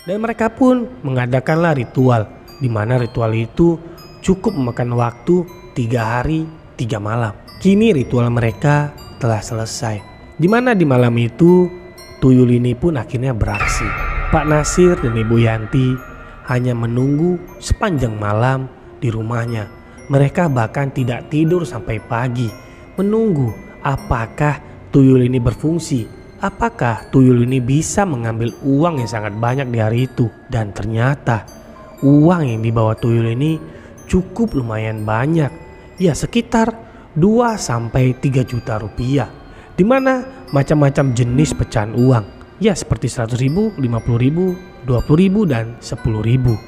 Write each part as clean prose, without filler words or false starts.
Dan mereka pun mengadakanlah ritual, di mana ritual itu cukup memakan waktu 3 hari 3 malam. Kini ritual mereka telah selesai, di mana di malam itu tuyul ini pun akhirnya beraksi. Pak Nasir dan Ibu Yanti hanya menunggu sepanjang malam di rumahnya. Mereka bahkan tidak tidur sampai pagi, menunggu apakah tuyul ini berfungsi. Apakah tuyul ini bisa mengambil uang yang sangat banyak di hari itu? Dan ternyata uang yang dibawa tuyul ini cukup lumayan banyak. Ya, sekitar 2-3 juta rupiah. Dimana macam-macam jenis pecahan uang. Ya, seperti 100.000, 50.000, 20.000 dan 10.000.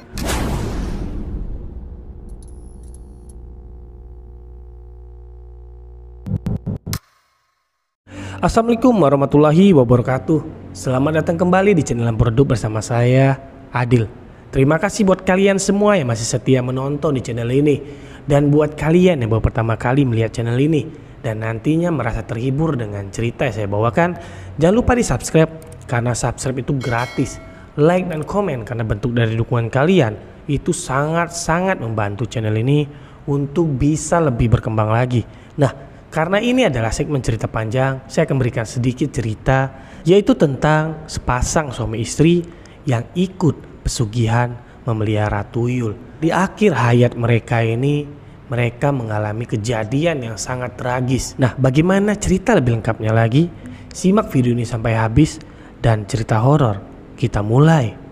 Assalamualaikum warahmatullahi wabarakatuh. Selamat datang kembali di channel Produk bersama saya, Adil. Terima kasih buat kalian semua yang masih setia menonton di channel ini. Dan buat kalian yang baru pertama kali melihat channel ini dan nantinya merasa terhibur dengan cerita yang saya bawakan, jangan lupa di subscribe, karena subscribe itu gratis. Like dan komen karena bentuk dari dukungan kalian itu sangat-sangat membantu channel ini untuk bisa lebih berkembang lagi. Nah, karena ini adalah segmen cerita panjang, saya akan berikan sedikit cerita, yaitu tentang sepasang suami istri yang ikut pesugihan memelihara tuyul. Di akhir hayat mereka ini, mereka mengalami kejadian yang sangat tragis. Nah, bagaimana cerita lebih lengkapnya lagi? Simak video ini sampai habis dan cerita horor kita mulai.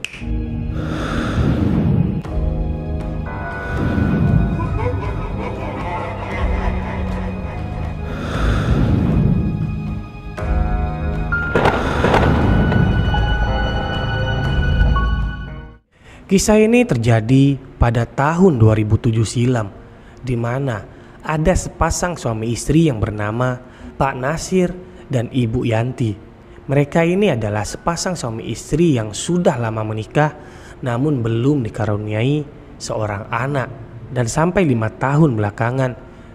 Kisah ini terjadi pada tahun 2007 silam, di mana ada sepasang suami istri yang bernama Pak Nasir dan Ibu Yanti. Mereka ini adalah sepasang suami istri yang sudah lama menikah, namun belum dikaruniai seorang anak. Dan sampai 5 tahun belakangan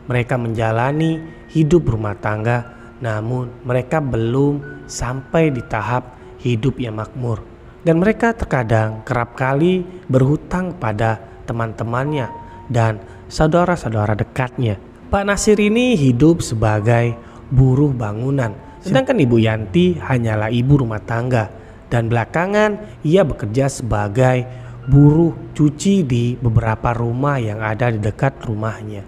mereka menjalani hidup rumah tangga, namun mereka belum sampai di tahap hidup yang makmur. Dan mereka terkadang kerap kali berhutang pada teman-temannya dan saudara-saudara dekatnya. Pak Nasir ini hidup sebagai buruh bangunan, sedangkan Ibu Yanti hanyalah ibu rumah tangga. Dan belakangan ia bekerja sebagai buruh cuci di beberapa rumah yang ada di dekat rumahnya.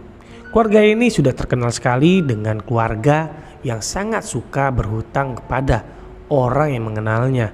Keluarga ini sudah terkenal sekali dengan keluarga yang sangat suka berhutang kepada orang yang mengenalnya.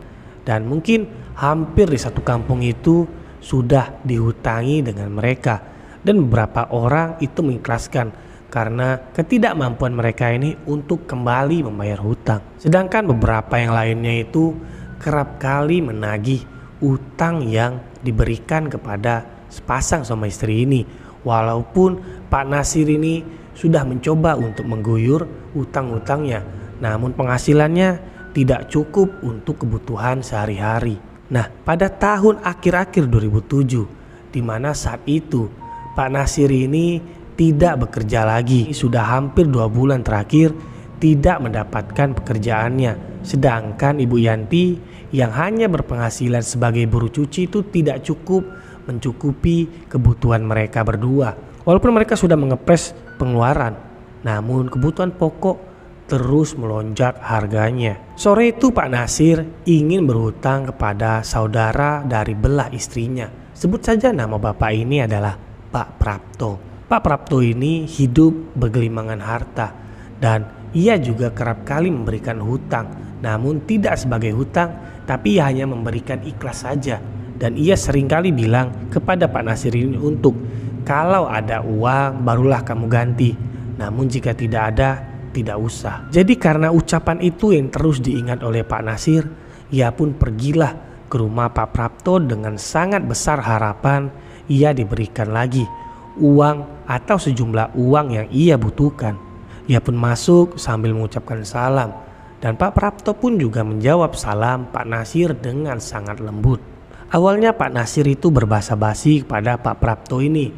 Dan mungkin hampir di satu kampung itu sudah dihutangi dengan mereka. Dan beberapa orang itu mengikhlaskan karena ketidakmampuan mereka ini untuk kembali membayar hutang. Sedangkan beberapa yang lainnya itu kerap kali menagih utang yang diberikan kepada sepasang suami istri ini. Walaupun Pak Nasir ini sudah mencoba untuk mengguyur utang-utangnya, namun penghasilannya tidak cukup untuk kebutuhan sehari-hari. Nah, pada tahun akhir-akhir 2007, di mana saat itu Pak Nasir ini tidak bekerja lagi. Sudah hampir 2 bulan terakhir tidak mendapatkan pekerjaannya. Sedangkan Ibu Yanti yang hanya berpenghasilan sebagai buruh cuci itu tidak cukup mencukupi kebutuhan mereka berdua. Walaupun mereka sudah mengepres pengeluaran, namun kebutuhan pokok terus melonjak harganya. Sore itu Pak Nasir ingin berhutang kepada saudara dari belah istrinya. Sebut saja nama bapak ini adalah Pak Prapto. Pak Prapto ini hidup bergelimangan harta dan ia juga kerap kali memberikan hutang. Namun tidak sebagai hutang, tapi ia hanya memberikan ikhlas saja. Dan ia seringkali bilang kepada Pak Nasir ini untuk kalau ada uang barulah kamu ganti. Namun jika tidak ada, tidak usah. Jadi karena ucapan itu yang terus diingat oleh Pak Nasir, ia pun pergilah ke rumah Pak Prapto dengan sangat besar harapan ia diberikan lagi uang atau sejumlah uang yang ia butuhkan. Ia pun masuk sambil mengucapkan salam, dan Pak Prapto pun juga menjawab salam Pak Nasir dengan sangat lembut. Awalnya Pak Nasir itu berbahasa basi kepada Pak Prapto ini,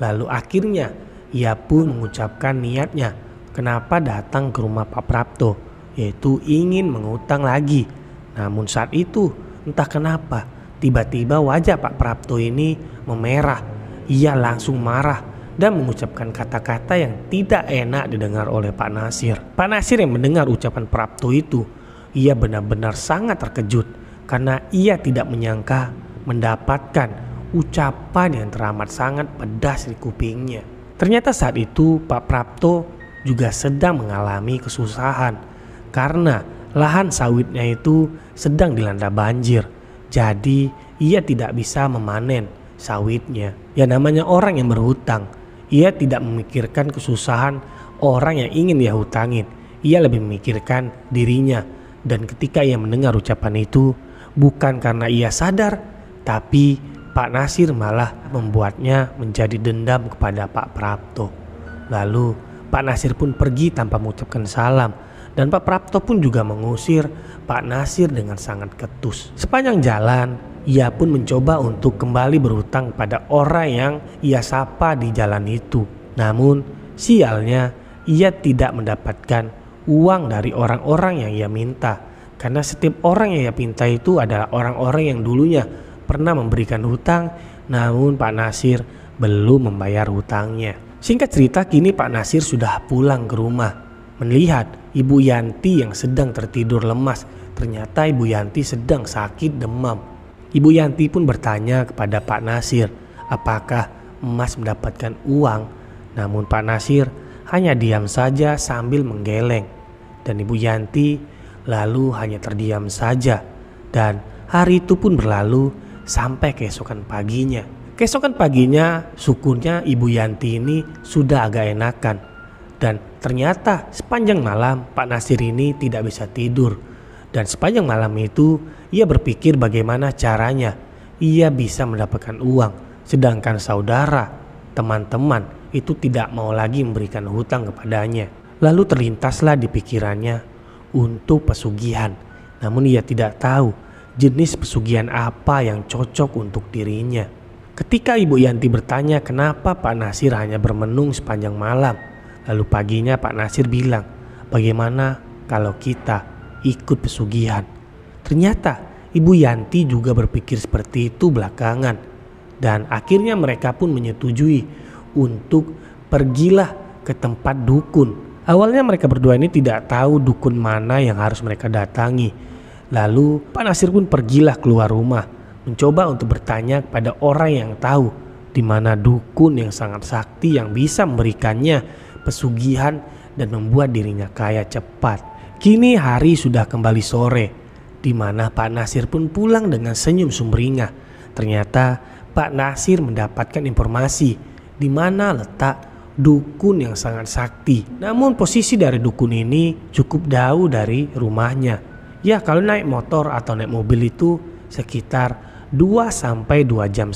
lalu akhirnya ia pun mengucapkan niatnya kenapa datang ke rumah Pak Prapto, yaitu ingin mengutang lagi. Namun saat itu entah kenapa Tiba-tiba wajah Pak Prapto ini memerah. Ia langsung marah dan mengucapkan kata-kata yang tidak enak didengar oleh Pak Nasir. Pak Nasir yang mendengar ucapan Prapto itu, ia benar-benar sangat terkejut karena ia tidak menyangka mendapatkan ucapan yang teramat sangat pedas di kupingnya. Ternyata saat itu Pak Prapto juga sedang mengalami kesusahan karena lahan sawitnya itu sedang dilanda banjir. Jadi ia tidak bisa memanen sawitnya. Ya namanya orang yang berhutang, ia tidak memikirkan kesusahan orang yang ingin dia hutangin. Ia lebih memikirkan dirinya. Dan ketika ia mendengar ucapan itu, bukan karena ia sadar, tapi Pak Nasir malah membuatnya menjadi dendam kepada Pak Prapto. Lalu Pak Nasir pun pergi tanpa mengucapkan salam. Dan Pak Prapto pun juga mengusir Pak Nasir dengan sangat ketus. Sepanjang jalan, ia pun mencoba untuk kembali berhutang pada orang yang ia sapa di jalan itu. Namun, sialnya ia tidak mendapatkan uang dari orang-orang yang ia minta. Karena setiap orang yang ia minta itu adalah orang-orang yang dulunya pernah memberikan hutang, namun Pak Nasir belum membayar hutangnya. Singkat cerita, kini Pak Nasir sudah pulang ke rumah. Melihat Ibu Yanti yang sedang tertidur lemas. Ternyata Ibu Yanti sedang sakit demam. Ibu Yanti pun bertanya kepada Pak Nasir, apakah Mas mendapatkan uang? Namun Pak Nasir hanya diam saja sambil menggeleng. Dan Ibu Yanti lalu hanya terdiam saja. Dan hari itu pun berlalu sampai keesokan paginya. Keesokan paginya syukurnya Ibu Yanti ini sudah agak enakan. Dan ternyata sepanjang malam Pak Nasir ini tidak bisa tidur. Dan sepanjang malam itu ia berpikir bagaimana caranya ia bisa mendapatkan uang. Sedangkan saudara, teman-teman itu tidak mau lagi memberikan hutang kepadanya. Lalu terlintaslah di pikirannya untuk pesugihan. Namun ia tidak tahu jenis pesugihan apa yang cocok untuk dirinya. Ketika Ibu Yanti bertanya kenapa Pak Nasir hanya bermenung sepanjang malam. Lalu paginya Pak Nasir bilang, bagaimana kalau kita ikut pesugihan? Ternyata Ibu Yanti juga berpikir seperti itu belakangan. Dan akhirnya mereka pun menyetujui untuk pergilah ke tempat dukun. Awalnya mereka berdua ini tidak tahu dukun mana yang harus mereka datangi. Lalu Pak Nasir pun pergilah keluar rumah, mencoba untuk bertanya kepada orang yang tahu di mana dukun yang sangat sakti yang bisa memberikannya pesugihan dan membuat dirinya kaya cepat. Kini hari sudah kembali sore, di mana Pak Nasir pun pulang dengan senyum sumringah. Ternyata Pak Nasir mendapatkan informasi di mana letak dukun yang sangat sakti. Namun posisi dari dukun ini cukup jauh dari rumahnya. Ya kalau naik motor atau naik mobil itu sekitar 2-2,5 jam.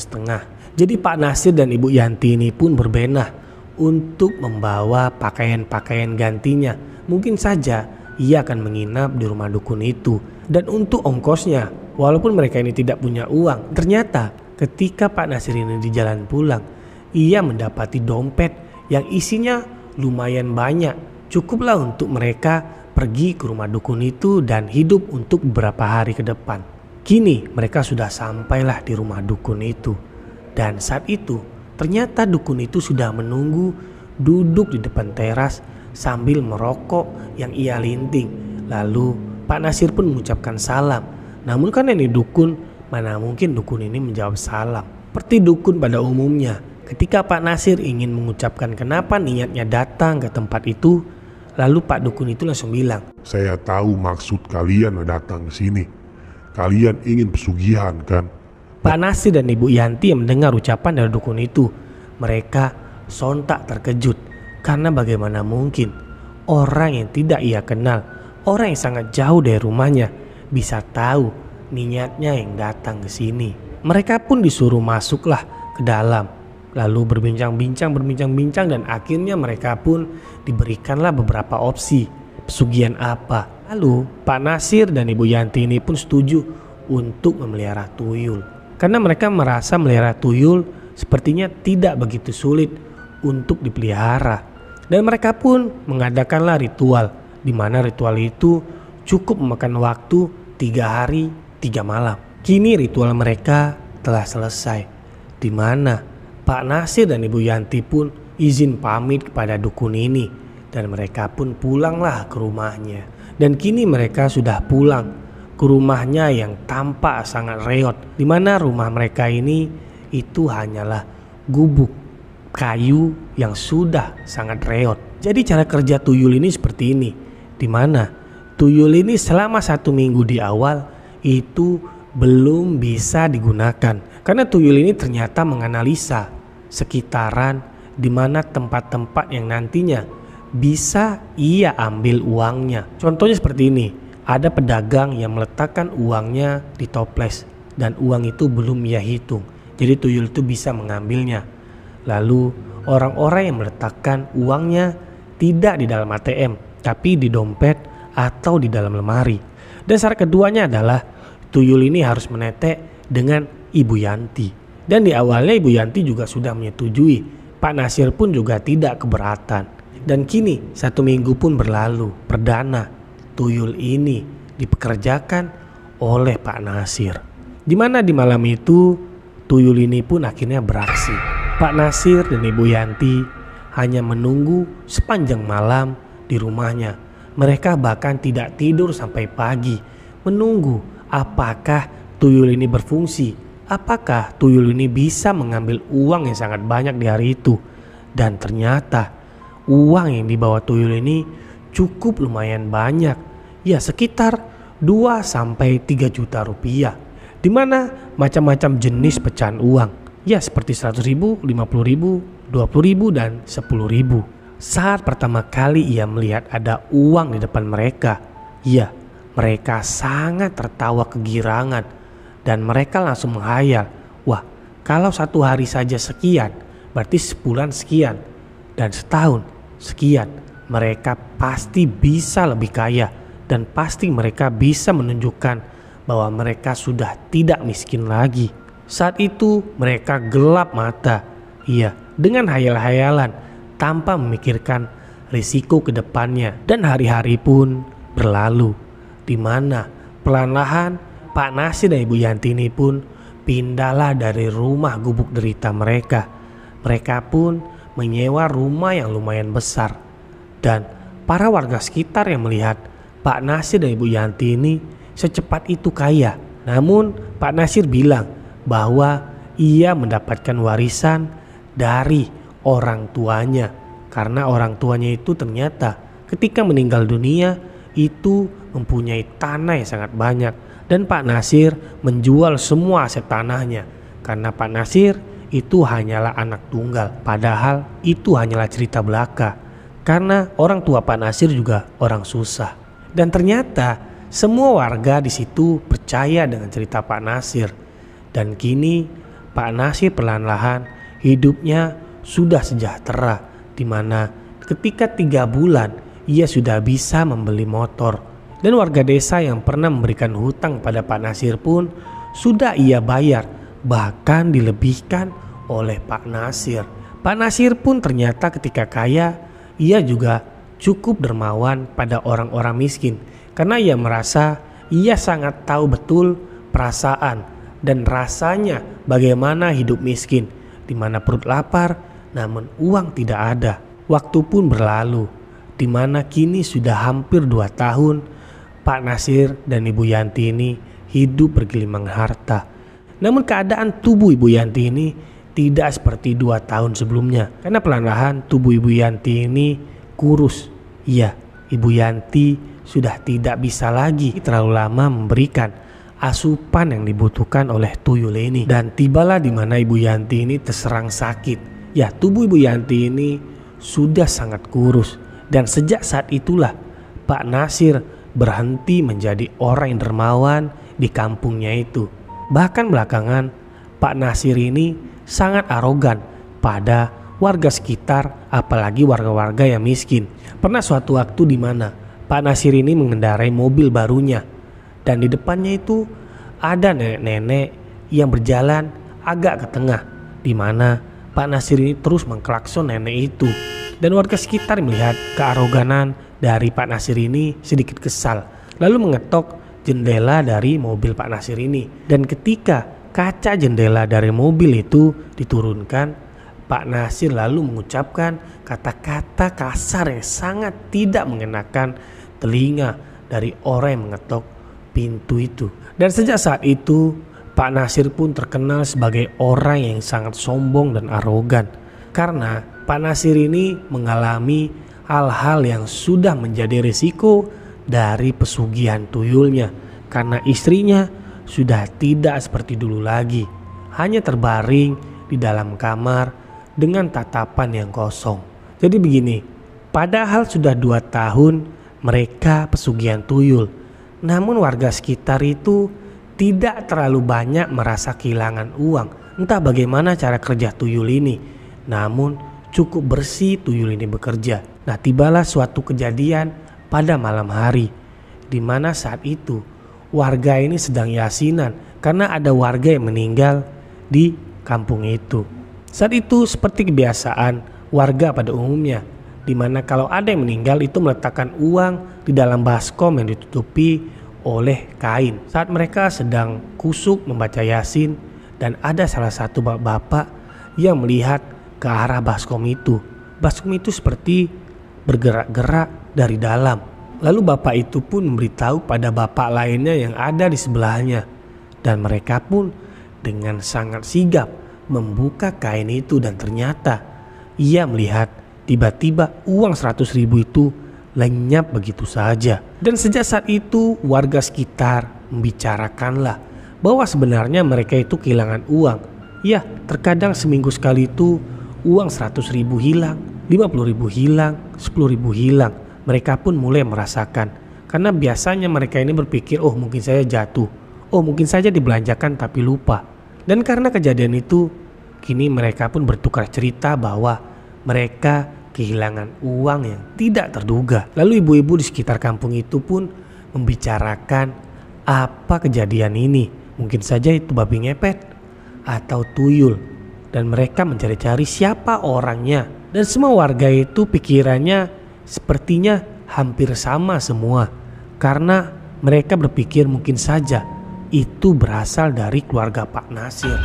Jadi Pak Nasir dan Ibu Yanti ini pun berbenah untuk membawa pakaian-pakaian gantinya. Mungkin saja ia akan menginap di rumah dukun itu. Dan untuk ongkosnya, walaupun mereka ini tidak punya uang, ternyata ketika Pak Nasir ini di jalan pulang, ia mendapati dompet yang isinya lumayan banyak. Cukuplah untuk mereka pergi ke rumah dukun itu dan hidup untuk beberapa hari ke depan. Kini mereka sudah sampailah di rumah dukun itu. Dan saat itu ternyata dukun itu sudah menunggu duduk di depan teras sambil merokok yang ia linting. Lalu Pak Nasir pun mengucapkan salam. Namun kan ini dukun, mana mungkin dukun ini menjawab salam. Seperti dukun pada umumnya, ketika Pak Nasir ingin mengucapkan kenapa niatnya datang ke tempat itu, lalu Pak dukun itu langsung bilang, "Saya tahu maksud kalian datang ke sini. Kalian ingin pesugihan kan?" Pak Nasir dan Ibu Yanti yang mendengar ucapan dari dukun itu, mereka sontak terkejut karena bagaimana mungkin orang yang tidak ia kenal, orang yang sangat jauh dari rumahnya bisa tahu niatnya yang datang ke sini. Mereka pun disuruh masuklah ke dalam, lalu berbincang dan akhirnya mereka pun diberikanlah beberapa opsi pesugihan apa. Lalu Pak Nasir dan Ibu Yanti ini pun setuju untuk memelihara tuyul. Karena mereka merasa melihara tuyul sepertinya tidak begitu sulit untuk dipelihara. Dan mereka pun mengadakanlah ritual, di mana ritual itu cukup memakan waktu 3 hari 3 malam. Kini ritual mereka telah selesai, di mana Pak Nasir dan Ibu Yanti pun izin pamit kepada dukun ini, dan mereka pun pulanglah ke rumahnya. Dan kini mereka sudah pulang ke rumahnya yang tampak sangat reot, di mana rumah mereka ini itu hanyalah gubuk kayu yang sudah sangat reot. Jadi cara kerja tuyul ini seperti ini, di mana tuyul ini selama 1 minggu di awal itu belum bisa digunakan, karena tuyul ini ternyata menganalisa sekitaran di mana tempat-tempat yang nantinya bisa ia ambil uangnya. Contohnya seperti ini, ada pedagang yang meletakkan uangnya di toples dan uang itu belum ia hitung, jadi tuyul itu bisa mengambilnya. Lalu orang-orang yang meletakkan uangnya tidak di dalam ATM tapi di dompet atau di dalam lemari. Dan syarat keduanya adalah tuyul ini harus menetek dengan Ibu Yanti. Dan di awalnya Ibu Yanti juga sudah menyetujui, Pak Nasir pun juga tidak keberatan. Dan kini 1 minggu pun berlalu, perdana tuyul ini dipekerjakan oleh Pak Nasir. Di mana di malam itu tuyul ini pun akhirnya beraksi. Pak Nasir dan Ibu Yanti hanya menunggu sepanjang malam di rumahnya. Mereka bahkan tidak tidur sampai pagi, menunggu apakah tuyul ini berfungsi, apakah tuyul ini bisa mengambil uang yang sangat banyak di hari itu. Dan ternyata uang yang dibawa tuyul ini cukup lumayan banyak, ya sekitar 2-3 juta rupiah, di mana macam-macam jenis pecahan uang, ya seperti 100.000, 50.000, 20.000 dan 10.000. Saat pertama kali ia melihat ada uang di depan mereka, ya mereka sangat tertawa kegirangan dan mereka langsung menghayal, wah kalau 1 hari saja sekian, berarti sebulan sekian, dan setahun sekian. Mereka pasti bisa lebih kaya dan pasti mereka bisa menunjukkan bahwa mereka sudah tidak miskin lagi. Saat itu mereka gelap mata, iya, dengan hayal-hayalan tanpa memikirkan risiko ke depannya. Dan hari-hari pun berlalu, di mana perlahan-lahan Pak Nasir dan Ibu Yanti ini pun pindahlah dari rumah gubuk derita mereka. Mereka pun menyewa rumah yang lumayan besar. Dan para warga sekitar yang melihat Pak Nasir dan Ibu Yanti ini secepat itu kaya. Namun Pak Nasir bilang bahwa ia mendapatkan warisan dari orang tuanya, karena orang tuanya itu ternyata ketika meninggal dunia itu mempunyai tanah yang sangat banyak, dan Pak Nasir menjual semua aset tanahnya karena Pak Nasir itu hanyalah anak tunggal. Padahal itu hanyalah cerita belaka, karena orang tua Pak Nasir juga orang susah. Dan ternyata semua warga di situ percaya dengan cerita Pak Nasir. Dan kini Pak Nasir perlahan-lahan hidupnya sudah sejahtera, di mana ketika 3 bulan ia sudah bisa membeli motor. Dan warga desa yang pernah memberikan hutang pada Pak Nasir pun sudah ia bayar, bahkan dilebihkan oleh Pak Nasir. Pak Nasir pun ternyata ketika kaya, ia juga cukup dermawan pada orang-orang miskin, karena ia merasa ia sangat tahu betul perasaan dan rasanya bagaimana hidup miskin, di mana perut lapar namun uang tidak ada. Waktu pun berlalu, di mana kini sudah hampir 2 tahun Pak Nasir dan Ibu Yanti ini hidup bergelimang harta. Namun keadaan tubuh Ibu Yanti ini tidak seperti 2 tahun sebelumnya, karena perlahan tubuh Ibu Yanti ini kurus. Iya, Ibu Yanti sudah tidak bisa lagi terlalu lama memberikan asupan yang dibutuhkan oleh tuyul ini. Dan tibalah di mana Ibu Yanti ini terserang sakit. Ya, tubuh Ibu Yanti ini sudah sangat kurus, dan sejak saat itulah Pak Nasir berhenti menjadi orang yang dermawan di kampungnya itu. Bahkan belakangan Pak Nasir ini sangat arogan pada warga sekitar, apalagi warga-warga yang miskin. Pernah suatu waktu di mana Pak Nasir ini mengendarai mobil barunya, dan di depannya itu ada nenek-nenek yang berjalan agak ke tengah, di mana Pak Nasir ini terus mengklakson nenek itu. Dan warga sekitar melihat kearoganan dari Pak Nasir ini sedikit kesal, lalu mengetok jendela dari mobil Pak Nasir ini. Dan ketika kaca jendela dari mobil itu diturunkan, Pak Nasir lalu mengucapkan kata-kata kasar yang sangat tidak mengenakan telinga dari orang yang mengetok pintu itu. Dan sejak saat itu Pak Nasir pun terkenal sebagai orang yang sangat sombong dan arogan. Karena Pak Nasir ini mengalami hal-hal yang sudah menjadi risiko dari pesugihan tuyulnya. Karena istrinya sudah tidak seperti dulu lagi, hanya terbaring di dalam kamar dengan tatapan yang kosong. Jadi begini, padahal sudah 2 tahun mereka pesugihan tuyul, namun warga sekitar itu tidak terlalu banyak merasa kehilangan uang. Entah bagaimana cara kerja tuyul ini, namun cukup bersih tuyul ini bekerja. Nah, tibalah suatu kejadian pada malam hari, di mana saat itu warga ini sedang yasinan karena ada warga yang meninggal di kampung itu. Saat itu seperti kebiasaan warga pada umumnya, di mana kalau ada yang meninggal itu meletakkan uang di dalam baskom yang ditutupi oleh kain. Saat mereka sedang kusuk membaca yasin, dan ada salah satu bapak yang melihat ke arah baskom itu. Baskom itu seperti bergerak-gerak dari dalam. Lalu bapak itu pun memberitahu pada bapak lainnya yang ada di sebelahnya. Dan mereka pun dengan sangat sigap membuka kain itu, dan ternyata ia melihat tiba-tiba uang 100.000 itu lenyap begitu saja. Dan sejak saat itu warga sekitar membicarakanlah bahwa sebenarnya mereka itu kehilangan uang. Ya, terkadang seminggu sekali itu uang 100.000 hilang, 50.000 hilang, 10.000 hilang. Mereka pun mulai merasakan, karena biasanya mereka ini berpikir, oh mungkin saya jatuh, oh mungkin saja dibelanjakan tapi lupa. Dan karena kejadian itu, kini mereka pun bertukar cerita bahwa mereka kehilangan uang yang tidak terduga. Lalu ibu-ibu di sekitar kampung itu pun membicarakan apa kejadian ini. Mungkin saja itu babi ngepet atau tuyul, dan mereka mencari-cari siapa orangnya. Dan semua warga itu pikirannya sepertinya hampir sama semua, karena mereka berpikir mungkin saja itu berasal dari keluarga Pak Nasir.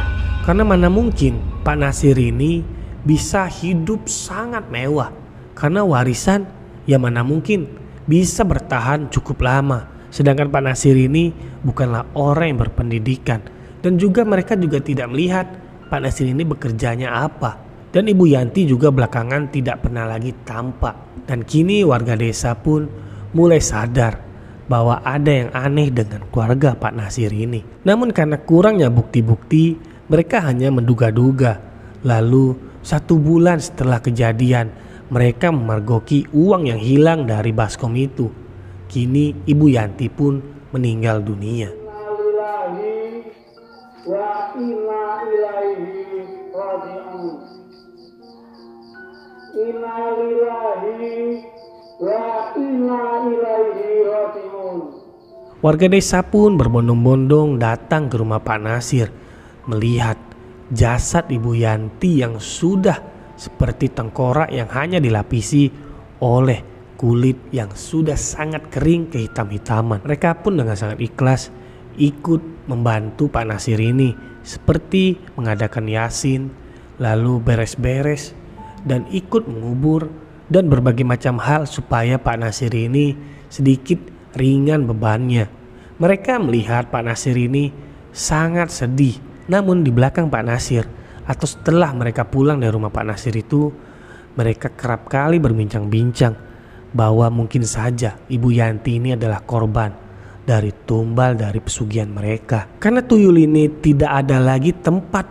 Karena mana mungkin Pak Nasir ini bisa hidup sangat mewah, karena warisan yang mana mungkin bisa bertahan cukup lama. Sedangkan Pak Nasir ini bukanlah orang yang berpendidikan, dan juga mereka juga tidak melihat Pak Nasir ini bekerjanya apa. Dan Ibu Yanti juga belakangan tidak pernah lagi tampak. Dan kini warga desa pun mulai sadar bahwa ada yang aneh dengan keluarga Pak Nasir ini. Namun karena kurangnya bukti-bukti, mereka hanya menduga-duga. Lalu 1 bulan setelah kejadian, mereka memergoki uang yang hilang dari baskom itu. Kini Ibu Yanti pun meninggal dunia. Warga desa pun berbondong-bondong datang ke rumah Pak Nasir, melihat jasad Ibu Yanti yang sudah seperti tengkorak yang hanya dilapisi oleh kulit yang sudah sangat kering kehitam-hitaman. Mereka pun dengan sangat ikhlas ikut membantu Pak Nasir ini, seperti mengadakan yasin, lalu beres-beres, dan ikut mengubur dan berbagai macam hal supaya Pak Nasir ini sedikit ringan bebannya. Mereka melihat Pak Nasir ini sangat sedih. Namun di belakang Pak Nasir, atau setelah mereka pulang dari rumah Pak Nasir itu, mereka kerap kali berbincang-bincang bahwa mungkin saja Ibu Yanti ini adalah korban dari tumbal dari pesugihan mereka. Karena tuyul ini tidak ada lagi tempat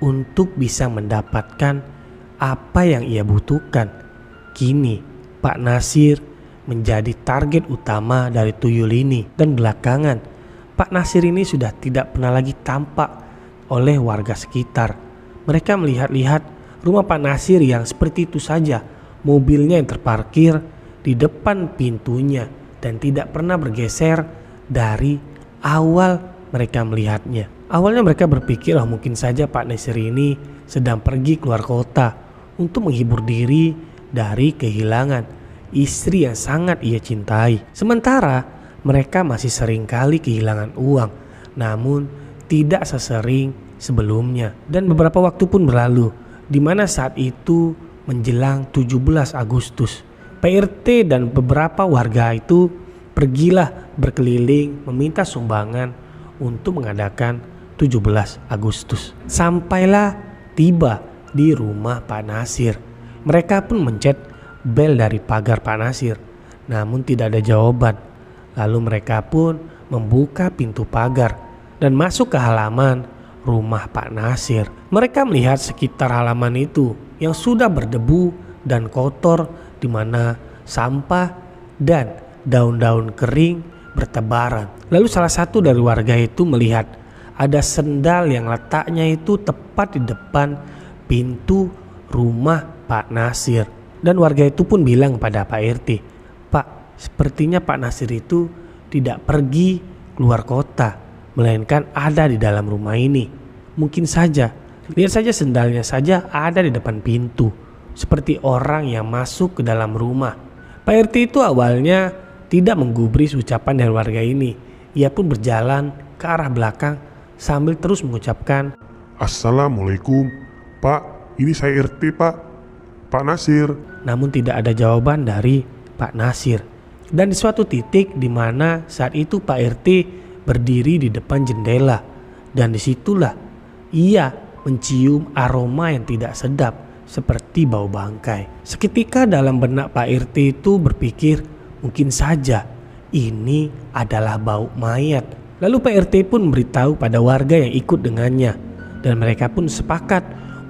untuk bisa mendapatkan apa yang ia butuhkan. Kini Pak Nasir menjadi target utama dari tuyul ini, dan belakangan Pak Nasir ini sudah tidak pernah lagi tampak oleh warga sekitar. Mereka melihat-lihat rumah Pak Nasir yang seperti itu saja, mobilnya yang terparkir di depan pintunya dan tidak pernah bergeser dari awal mereka melihatnya. Awalnya mereka berpikir mungkin saja Pak Nasir ini sedang pergi keluar kota untuk menghibur diri dari kehilangan istri yang sangat ia cintai. Sementara mereka masih sering kali kehilangan uang, namun tidak sesering sebelumnya. Dan beberapa waktu pun berlalu, di mana saat itu menjelang 17 Agustus. Pak RT dan beberapa warga itu pergilah berkeliling meminta sumbangan untuk mengadakan 17 Agustus. Sampailah tiba di rumah Pak Nasir. Mereka pun mencet bel dari pagar Pak Nasir, namun tidak ada jawaban. Lalu mereka pun membuka pintu pagar dan masuk ke halaman rumah Pak Nasir. Mereka melihat sekitar halaman itu yang sudah berdebu dan kotor, di mana sampah dan daun-daun kering bertebaran. Lalu salah satu dari warga itu melihat ada sendal yang letaknya itu tepat di depan pintu rumah Pak Nasir. Dan warga itu pun bilang pada Pak RT, "Pak, sepertinya Pak Nasir itu tidak pergi keluar kota, melainkan ada di dalam rumah ini. Mungkin saja, lihat saja sendalnya saja ada di depan pintu, seperti orang yang masuk ke dalam rumah." Pak RT itu awalnya tidak menggubris ucapan dari warga ini. Ia pun berjalan ke arah belakang sambil terus mengucapkan, "Assalamualaikum, Pak, ini saya RT, Pak Nasir." Namun tidak ada jawaban dari Pak Nasir. Dan di suatu titik di mana saat itu Pak RT berdiri di depan jendela, dan disitulah ia mencium aroma yang tidak sedap seperti bau bangkai. Seketika dalam benak Pak RT itu berpikir, mungkin saja ini adalah bau mayat. Lalu Pak RT pun memberitahu pada warga yang ikut dengannya, dan mereka pun sepakat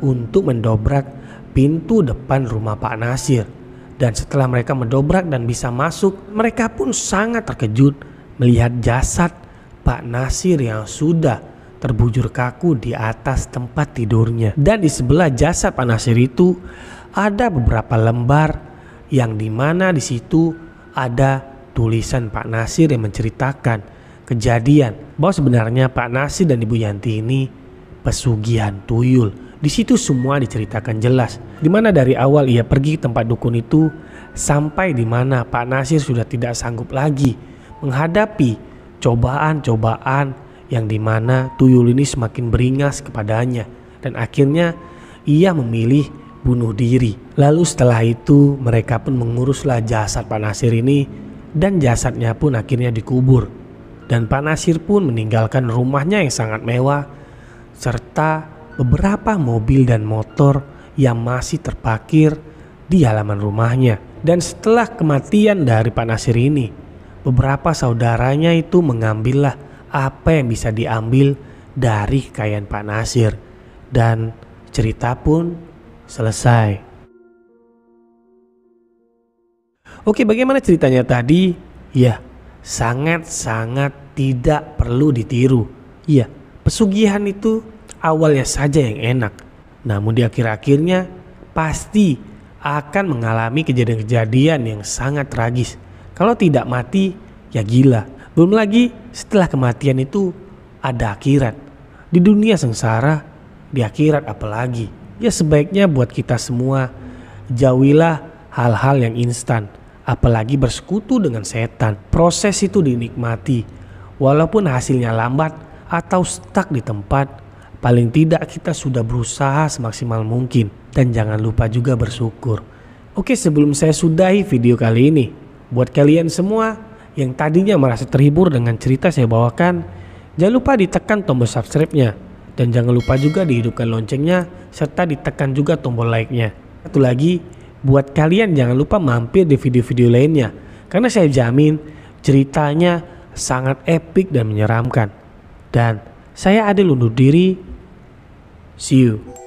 untuk mendobrak pintu depan rumah Pak Nasir. Dan setelah mereka mendobrak dan bisa masuk, mereka pun sangat terkejut melihat jasad Pak Nasir yang sudah terbujur kaku di atas tempat tidurnya. Dan di sebelah jasad Pak Nasir itu ada beberapa lembar yang dimana di situ ada tulisan Pak Nasir yang menceritakan kejadian bahwa sebenarnya Pak Nasir dan Ibu Yanti ini pesugihan tuyul. Di situ semua diceritakan jelas, di mana dari awal ia pergi ke tempat dukun itu sampai di mana Pak Nasir sudah tidak sanggup lagi menghadapi cobaan-cobaan yang dimana tuyul ini semakin beringas kepadanya, dan akhirnya ia memilih bunuh diri. Lalu setelah itu mereka pun menguruslah jasad Pak Nasir ini, dan jasadnya pun akhirnya dikubur. Dan Pak Nasir pun meninggalkan rumahnya yang sangat mewah serta beberapa mobil dan motor yang masih terparkir di halaman rumahnya. Dan setelah kematian dari Pak Nasir ini, beberapa saudaranya itu mengambillah apa yang bisa diambil dari kekayaan Pak Nasir, dan cerita pun selesai. Oke, bagaimana ceritanya tadi? Ya, sangat-sangat tidak perlu ditiru. Ya, pesugihan itu awalnya saja yang enak, namun di akhir-akhirnya pasti akan mengalami kejadian-kejadian yang sangat tragis. Kalau tidak mati, ya gila. Belum lagi setelah kematian itu ada akhirat. Di dunia sengsara, di akhirat apalagi. Ya sebaiknya buat kita semua jauhilah hal-hal yang instan, apalagi bersekutu dengan setan. Proses itu dinikmati, walaupun hasilnya lambat atau stuck di tempat, paling tidak kita sudah berusaha semaksimal mungkin. Dan jangan lupa juga bersyukur. Oke, sebelum saya sudahi video kali ini, buat kalian semua yang tadinya merasa terhibur dengan cerita saya bawakan, jangan lupa ditekan tombol subscribe-nya, dan jangan lupa juga dihidupkan loncengnya, serta ditekan juga tombol like-nya. Satu lagi, buat kalian jangan lupa mampir di video-video lainnya, karena saya jamin ceritanya sangat epik dan menyeramkan. Dan saya Adil undur diri. See you.